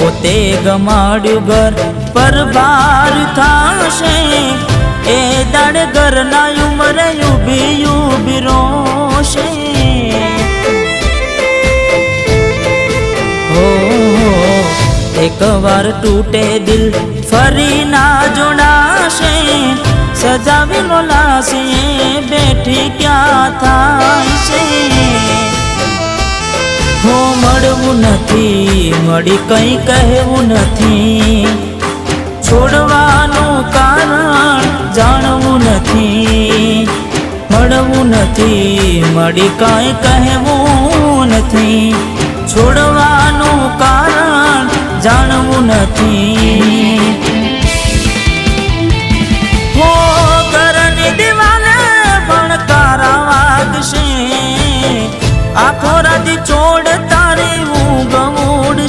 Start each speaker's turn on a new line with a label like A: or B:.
A: પોતે ગમાડ્યું ઘર પર બાર થાશે એ દાડે ઘરના ઉમરે ઊભી ઊભી રોશે एक बार टूटे दिल फरी ना जोड़ाशे सजावेलो लाशे बैठी क्या थाय छे हो मळवू नथी मळी कई कहेवू नथी छोड़वानुं कारण जाणवू नथी मळवू नथी मळी कई कहेवू नथी छोड़वानुं कारण जाणवू नथी हो घरनी दिवाले भणकारा वागशे आखो राती